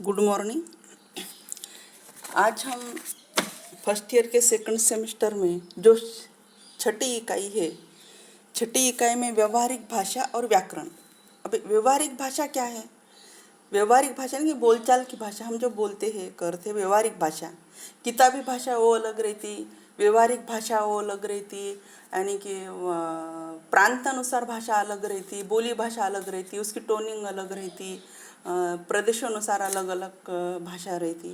Good morning. आज हम first year के सेकंड सेमेस्टर में जो छठी इकाई है, छठी इकाई में व्यवहारिक भाषा और व्याकरण। अब व्यवहारिक भाषा क्या है? व्यवहारिक भाषा नहीं, बोलचाल की भाषा, हम जो बोलते हैं करते हैं, व्यवहारिक भाषा। किताबी भाषा वो अलग रहती, व्यवहारिक भाषा वो अलग रहती, यानी कि प्रांतानुसार भाषा अलग रहती, बोली भाषा अलग रहती, उसकी टोनिंग अलग रहती, प्रदेशानुसार अलग अलग भाषा रहती।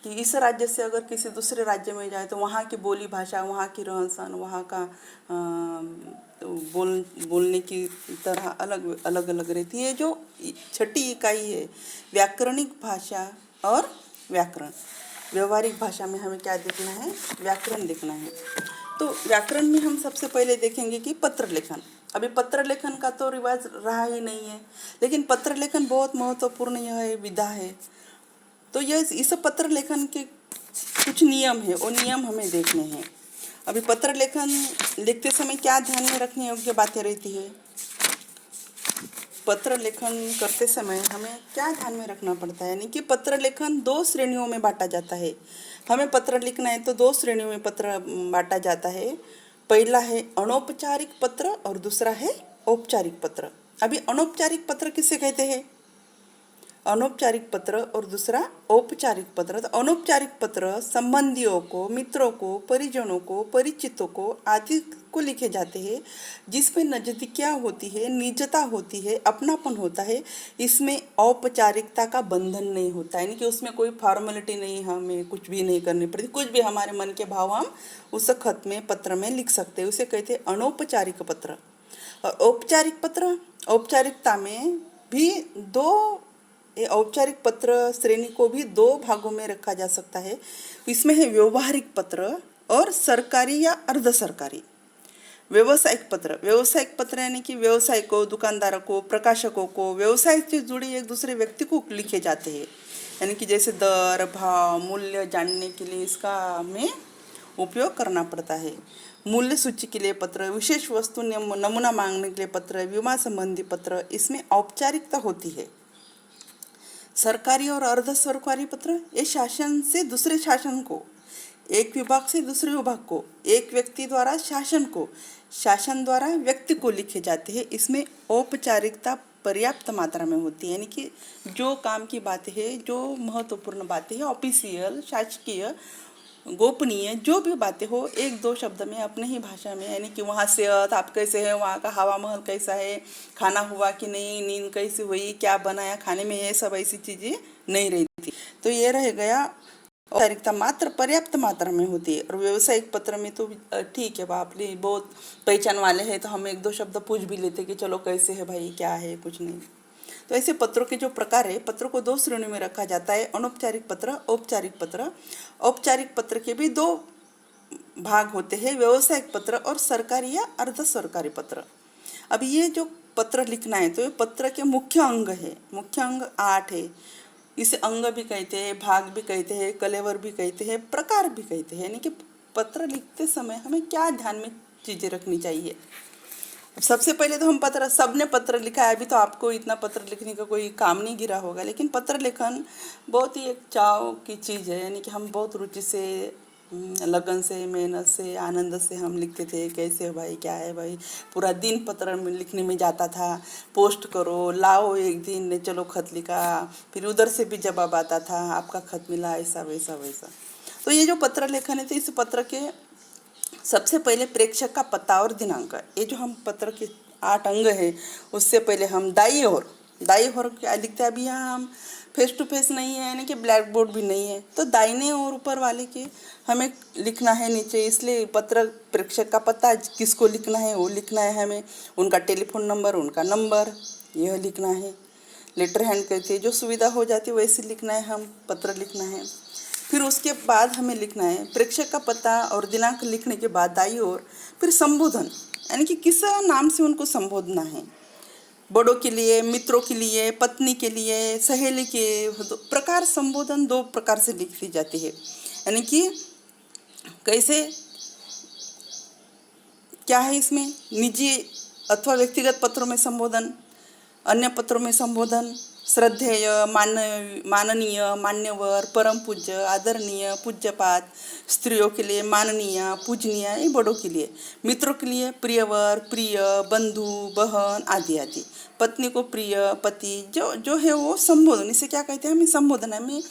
कि इस राज्य से अगर किसी दूसरे राज्य में जाए तो वहाँ की बोली भाषा, वहाँ की रहन सहन, वहाँ का बोलने की तरह अलग अलग अलग रहती है। जो छठी इकाई है व्याकरणिक भाषा और व्याकरण। व्यवहारिक भाषा में हमें क्या देखना है? व्याकरण देखना है। तो व्याकरण में हम सबसे पहले देखेंगे कि पत्र लेखन। अभी पत्र लेखन का तो रिवाज रहा ही नहीं है, लेकिन पत्र लेखन बहुत महत्वपूर्ण यह विधा है। तो यह इस पत्र लेखन के कुछ नियम है, वो नियम हमें देखने हैं। अभी पत्र लेखन लिखते समय क्या ध्यान में रखने योग्य बातें रहती है? पत्र लेखन करते समय हमें क्या ध्यान में रखना पड़ता है? यानी कि पत्र लेखन दो श्रेणियों में बांटा जाता है। हमें पत्र लिखना है तो दो श्रेणियों में पत्र बांटा जाता है। पहला है अनौपचारिक पत्र और दूसरा है औपचारिक पत्र। अभी अनौपचारिक पत्र किसे कहते हैं? अनौपचारिक पत्र और दूसरा औपचारिक पत्र। तो अनौपचारिक पत्र संबंधियों को, मित्रों को, परिजनों को, परिचितों को आदि को लिखे जाते हैं, जिसमें नजदीकियाँ होती है, निजता होती है, अपनापन होता है। इसमें औपचारिकता का बंधन नहीं होता, यानी कि उसमें कोई फॉर्मेलिटी नहीं, हमें कुछ भी नहीं करनी पड़ती, कुछ भी हमारे मन के भाव हम उस खत में, पत्र में लिख सकते हैं। उसे कहते हैं अनौपचारिक पत्र। और औपचारिक पत्र, औपचारिकता में भी दो, ये औपचारिक पत्र श्रेणी को भी दो भागों में रखा जा सकता है। इसमें है व्यवहारिक पत्र और सरकारी या अर्ध सरकारी। व्यवसायिक पत्र, व्यवसायिक पत्र यानी कि व्यवसाय को, दुकानदारों को, प्रकाशकों को, व्यवसाय से जुड़ी एक दूसरे व्यक्ति को लिखे जाते हैं। यानी कि जैसे दर, भाव, मूल्य जानने के लिए इसका हमें उपयोग करना पड़ता है। मूल्य सूची के लिए पत्र, विशेष वस्तु नमूना मांगने के लिए पत्र, विमा संबंधी पत्र, इसमें औपचारिकता होती है। सरकारी और अर्ध सरकारी पत्र, ये शासन से दूसरे शासन को, एक विभाग से दूसरे विभाग को, एक व्यक्ति द्वारा शासन को, शासन द्वारा व्यक्ति को लिखे जाते हैं। इसमें औपचारिकता पर्याप्त मात्रा में होती है, यानी कि जो काम की बातें है, जो महत्वपूर्ण बातें हैं, ऑफिशियल, शासकीय, गोपनीय जो भी बातें हो, एक दो शब्द में अपने ही भाषा में, यानी कि वहाँ सेहत आप कैसे है, वहाँ का हवा महल कैसा है, खाना हुआ कि नहीं, नींद कैसी हुई, क्या बनाया खाने में, ये सब ऐसी चीज़ें नहीं रहती। तो ये रह गया, औपचारिकता मात्र पर्याप्त मात्रा में होती है। और व्यावसायिक पत्र में तो ठीक है, बाप रे बहुत पहचान वाले हैं तो हम एक दो शब्द पूछ भी लेते कि चलो कैसे है भाई, क्या है, कुछ नहीं। तो ऐसे पत्रों के जो प्रकार है, पत्रों को दो श्रेणियों में रखा जाता है, अनौपचारिक पत्र, औपचारिक पत्र। औपचारिक पत्र के भी दो भाग होते हैं, व्यावसायिक पत्र और सरकारी या अर्ध सरकारी पत्र। अब ये जो पत्र लिखना है तो ये पत्र के मुख्य अंग है, मुख्य अंग 8 है। इसे अंग भी कहते हैं, भाग भी कहते हैं, कलेवर भी कहते हैं, प्रकार भी कहते हैं। यानी कि पत्र लिखते समय हमें क्या ध्यान में चीज़ें रखनी चाहिए। सबसे पहले तो हम पत्र, सबने पत्र लिखा है, अभी तो आपको इतना पत्र लिखने का कोई काम नहीं गिरा होगा, लेकिन पत्र लेखन बहुत ही एक चाव की चीज़ है। यानी कि हम बहुत रुचि से, लगन से, मेहनत से, आनंद से हम लिखते थे, कैसे है भाई, क्या है भाई, पूरा दिन पत्र में लिखने में जाता था। पोस्ट करो, लाओ, एक दिन चलो खत लिखा, फिर उधर से भी जवाब आता था, आपका खत मिला, ऐसा वैसा वैसा। तो ये जो पत्र लेखन है, तो इस पत्र के सबसे पहले प्रेषक का पता और दिनांक, ये जो हम पत्र के 8 अंग है, उससे पहले हम दाई ओर क्या लिखते हैं? अभी यहाँ हम फेस टू फेस नहीं है, यानी कि ब्लैक बोर्ड भी नहीं है, तो दाहिने और ऊपर वाले के हमें लिखना है नीचे। इसलिए पत्र प्रेषक का पता किसको लिखना है वो लिखना है हमें, उनका टेलीफोन नंबर, उनका नंबर, यह लिखना है। लेटर हैंड कहते हैं, जो सुविधा हो जाती है वैसे लिखना है, हम पत्र लिखना है। फिर उसके बाद हमें लिखना है प्रेषक का पता और दिनांक लिखने के बाद दाई ओर फिर संबोधन, यानी कि किस नाम से उनको संबोधना है। बड़ों के लिए, मित्रों के लिए, पत्नी के लिए, सहेली के प्रकार संबोधन दो प्रकार से लिखी जाती है। यानी कि कैसे, क्या है इसमें, निजी अथवा व्यक्तिगत पत्रों में संबोधन, अन्य पत्रों में संबोधन, श्रद्धेय, माननीय, मान्यवर, परम पूज्य, आदरणीय, पूज्यपात, स्त्रियों के लिए माननीय, पूजनीय, ये बड़ों के लिए, मित्रों के लिए प्रियवर, प्रिय, बंधु, बहन आदि आदि। पत्नी को प्रिय, पति, जो जो है वो संबोधन, इसे क्या कहते हैं, हमें संबोधन है। हमें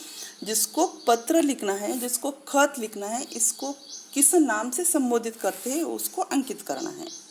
जिसको पत्र लिखना है, जिसको खत लिखना है, इसको किस नाम से संबोधित करते हैं उसको अंकित करना है।